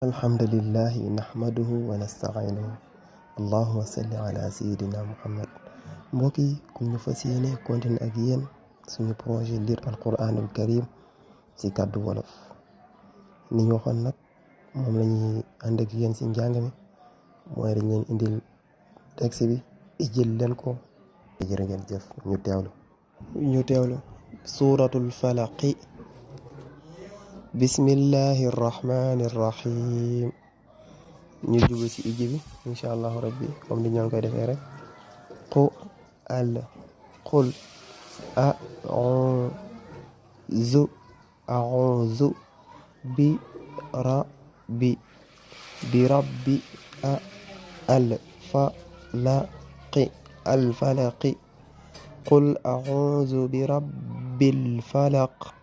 الحمد لله نحمده ونستعينه اللهم صل على سيدنا محمد mbokk yi ku ñu fas yéene continuer ak yéen suñu projet lire alquranul karim ci kàddu wolof ni ñu waxoon nag moom la ñuy ànd ak yéen ci njàng mi mooy dañ leen indil texte bi ijjil leen ko jërë ngeen jëf ñu teewlu suratul falaqi bismillahi rahmani rahim ñu jublu ci ijji bi incha allahu rabbi comme ni ñoo koy defee rek qul a'udhu bi rabbi al falaqi qul a'udhu bi rabbil falaq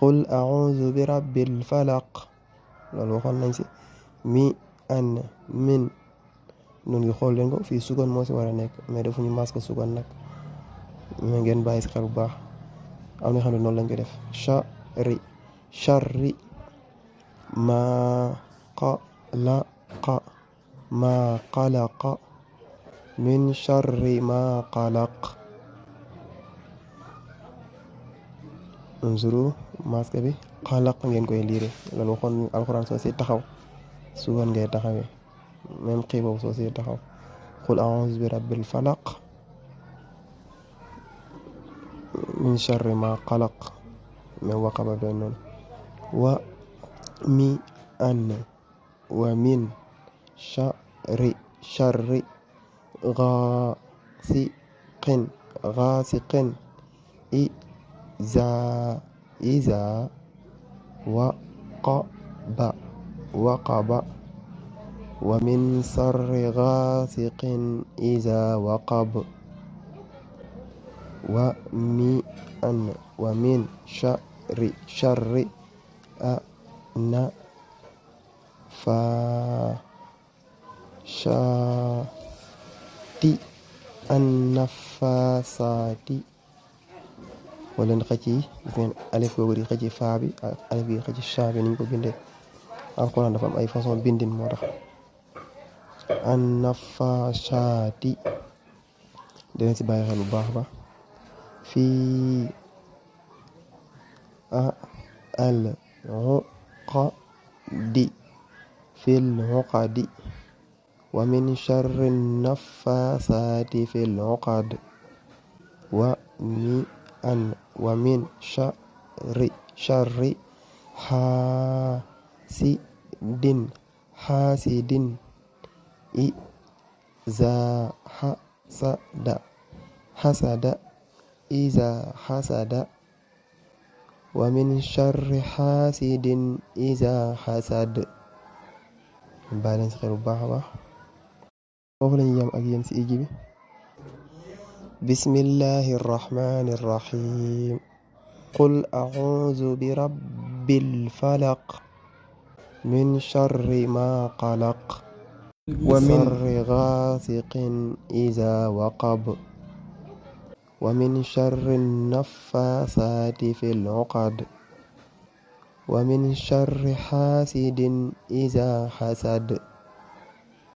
qul a'udhu bi rabbil falaq loolu waxoon nañ ci min nun ngi xool leen ko fii sugon moo ci war a nekk mais defuñu masque sugon nag mais ngeen bàyyi ci xel bu baax am na xam ne noonu lañ ko def sharri ma qalaqa min sharri ma qalaq unzuru masque bi xalaq ngeen koy liire loolu waxoon alxuraan soo si taxaw sugon ngay taxawee même xii boobu soo si taxaw qul a'udhu bi rabbil falaq min sharri ma qalaq même waqaba doon noonu wa min sharri ghasiqin iza waqaba wa min sharri ghasiqin iza waqab wa min sharri annafasati wala xëcc yi gis ngeen alif boobu di xëcc faa bi ak alif bi xëcc sha bi niñ ko bindee alxuraan dafa am ay façon bindin moo tax annafasati dinañ ci bàyyi xel bu baax ba fii al uqadi wa min sharri nafasati fil uqad wa min sharri hasidin iza hasada wa min sharri hasidin iza hasad bàyyi leen si xel bu baax a baax foofu lañu yam ak yéen si ijji bi bismillahi rrahmani rrahim qul a'udhu bi rabbil falaq min sharri ma qalaq wa min sharri ghasiqin iza waqab wa min sharri naffasati fil uqad wa min sharri hasidin iza hasad